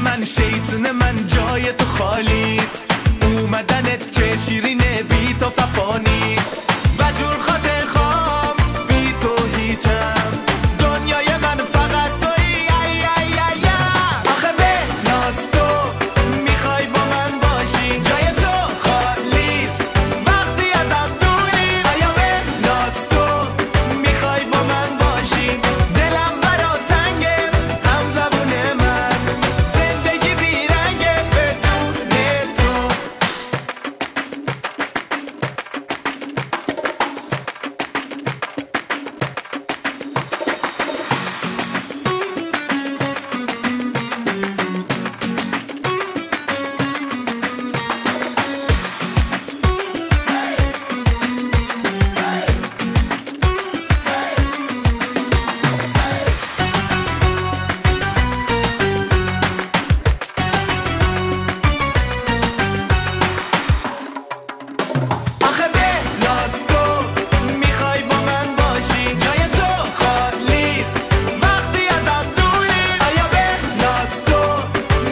من شیطونه من جای تو خالیست اومدنت چه شیرینه بی تو صفا نیست و جور خاطر خام بی تو هیچم دنیای من فقط تویی ای ای ای ای آخه به ناز تو میخوای با من باشی جای تو خالیست وقتی ازم دوری آیا به ناز تو میخوای با من باشی دلم برا تنگه هم زبون من زندگی بیرنگه بدون تو آخه به ناز تو میخوای با من باشی جای تو خالیست وقتی ازم دوری آیا به ناز تو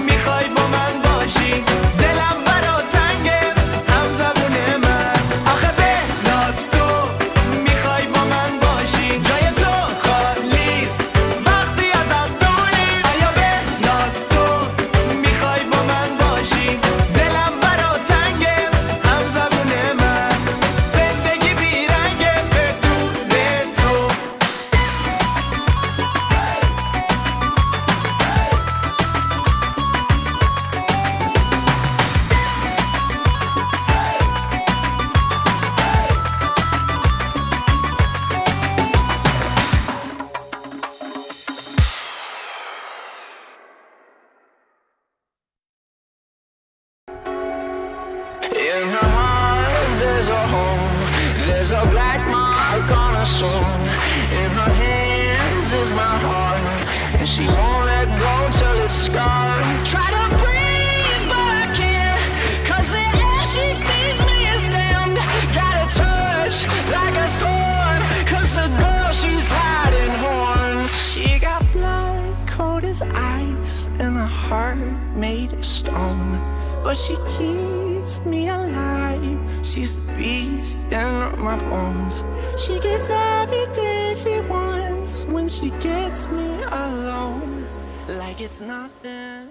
میخوای با من باشی دلم برا تنگه هم زبون من آخه به ناز تو میخوای با من باشی جای تو خالیست وقتی ازم دوری آیا به ناز تو میخوای با من باشی دلم برا تنگه هم زبون من زندگی بیرنگه بدون تو In her heart there's a hole, there's a black mark on her soul. In her hands is my heart, and she won't let go till it's scarred. Try to breathe but I can't, 'cause the air she feeds me is damned. Got a touch like a thorn, 'cause the girl she's hiding horns. She got blood cold as ice and a heart made of stone, but she keeps me alive. She's the beast in my bones. She gets everything she wants when she gets me alone, like it's nothing.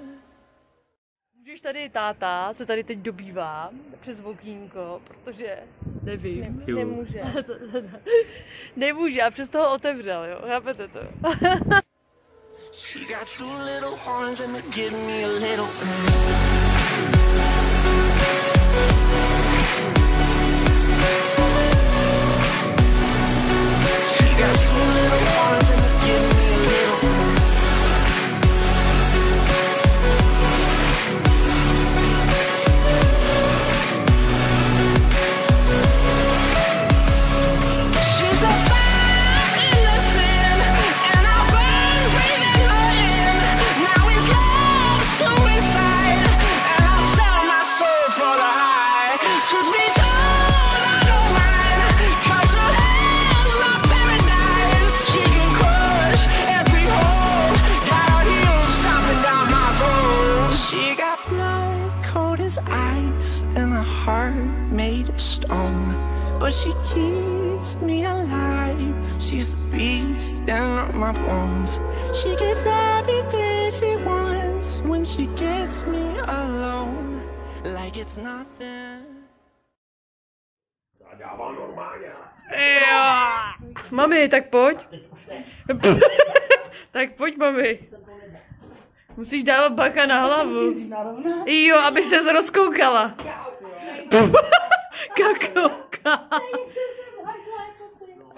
Můžeš tady táta se tady teď dobývá přes okýnko, protože nevím, nemůže. Nemůže a přesto ho otevřel, jo, chápete to? She got two little horns and they give me a little. She got two little horns and they give me a little. She's a fire in the sin, and I burn breathing her in. Now it's love suicide, and I'll sell my soul for the high. Truth be told, I don't mind, 'cause her hell's my paradise. She can crush every hole, got her heels stomping down my throat. She got blood cold as ice and a heart made of stone, but she keeps me alive. She's the beast in my bones. She gets everything she wants when she gets me alone, like it's nothing. Jo. Mami, tak pojď. Tak pojď, mami. Musíš dávat bacha na hlavu. Jo, aby se rozkoukala. Kakouka.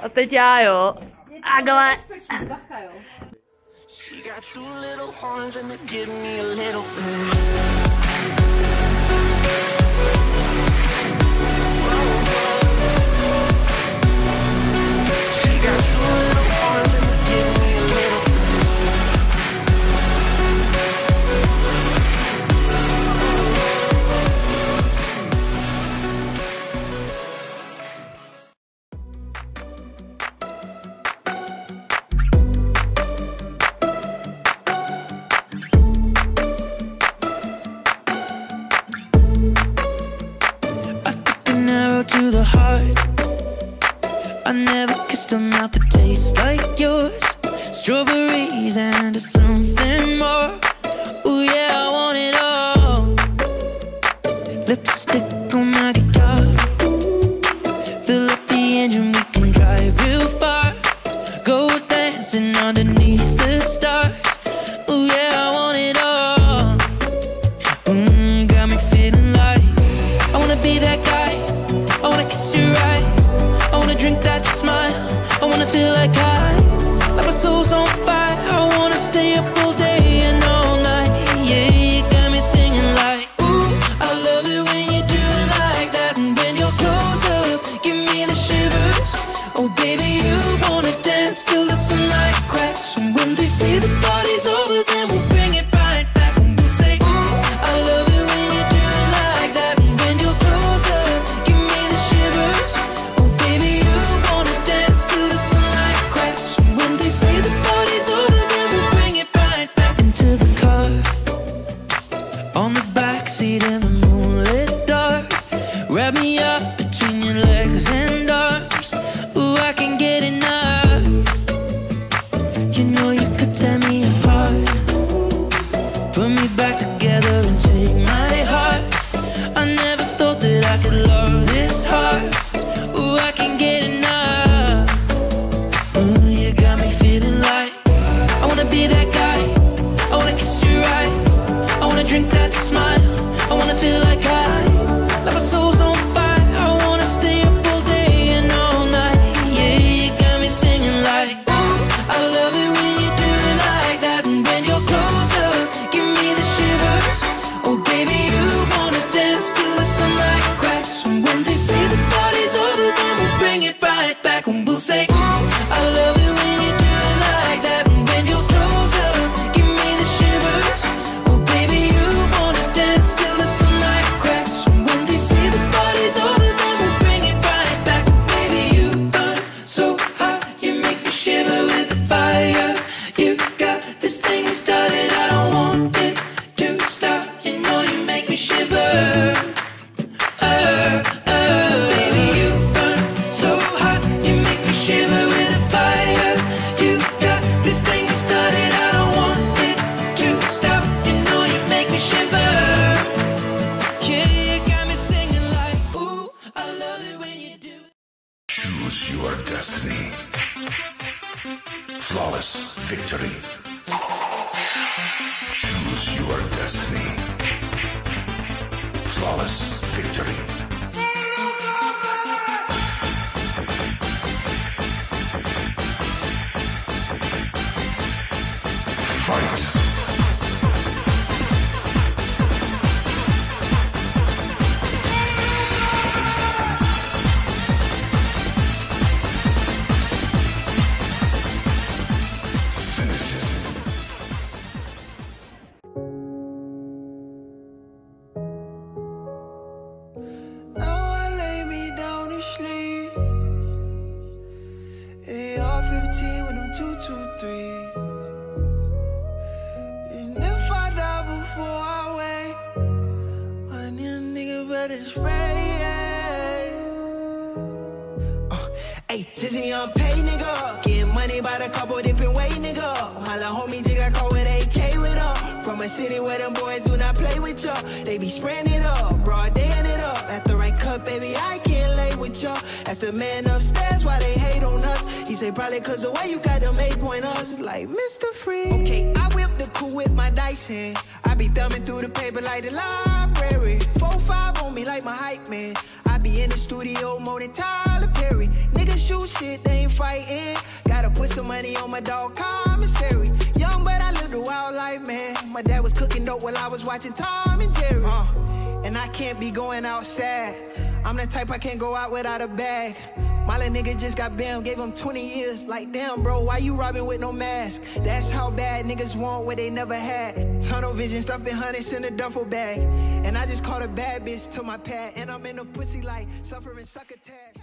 A teď já, jo. Takhle. She got two little horns and they give me a little. She got two little horns and they give me a little. I never kissed a mouth that tastes like yours. Strawberries and something more. Ooh yeah, I want it all. Lipstick on my guitar. Fill up the engine, we can drive real far. Go dancing underneath the stars. Ooh yeah, I want it all. Got me feeling like I wanna be that guy. I wanna kiss your eyes. I wanna drink that smile. I wanna feel like my soul's on fire. I wanna stay up all day and all night. Yeah, you got me singing like, ooh, I love it when you do it like that. And when you're close up, give me the shivers. Oh baby, you wanna dance till the sunlight cracks. And when they say the party's over, then we'll bring it right back. And we'll say, ooh, I love it when you do it like that. And when you're close up, give me the shivers. Oh baby, you wanna dance till the sunlight cracks. And when they say the party's over, then we'll bring it right back. Into the car, on the backseat in the moonlit dark. Wrap me up between your legs and arms. Ooh, I can get enough. You know you could tear me apart. Put me back together and take my heart. I never thought that I could love this hard. Ooh, I can get enough. Ooh, you got me feeling like I wanna be that guy. I wanna kiss your eyes. I wanna drink that smile. I wanna feel like my soul's on fire. I wanna stay up all day and all night. Yeah, you got me singing like, ooh, I love it when you do it like that. And when you're close up, give me the shivers. Oh baby, you wanna dance till the sunlight cracks. And when they say the party's over, then we'll bring it right back. And we'll say, ooh, I love it when you do it like that. And when you're close up, give me the shivers. Oh baby, you wanna dance till the sunlight cracks. And when they say the party's over, then we'll bring it right back. Baby, you burn so hot, you make me shiver with the fire. You got this thing you started, I don't want it to stop. You know you make me shiver. Baby, you burn so hot, you make me shiver with the fire. You got this thing you started, I don't want it to stop. You know you make me shiver. Yeah, you got me singing like, ooh, I love it when you do it. Choose your destiny. Flawless victory. Choose your destiny. Flawless victory. Fight. Now I lay me down to sleep. AR-15 when I'm 223. And if I die before I wake, my new nigga better spray. Hey, just a young pay nigga, getting money by the couple different way, nigga. My little homie just got caught with AK with her. From a city where them boys do not play with y'all. They be spraying it up, broad daying it up. At the right cut, baby, I can't lay with y'all. Ask the man upstairs why they hate on us. He say probably cause the way you got them 8-pointers, like Mr. Free. Okay, I whip the coupe with my dice hand. I be thumbing through the paper like the library. 4-5 on me like my hype man. I be in the studio more than Tyler Perry. Niggas shoot shit, they ain't fighting. Gotta put some money on my dog commissary. Young but I lived a wild life, man. My dad was cooking dope while I was watching Tom and Jerry. And I can't be going outside. I'm the type I can't go out without a bag. My little nigga just got bam, gave him 20 years. Like damn bro, why you robbing with no mask? That's how bad niggas want what they never had. Tunnel vision, stuffing hundreds in a duffel bag. And I just caught a bad bitch to my pad. And I'm in a pussy like suffering succotash.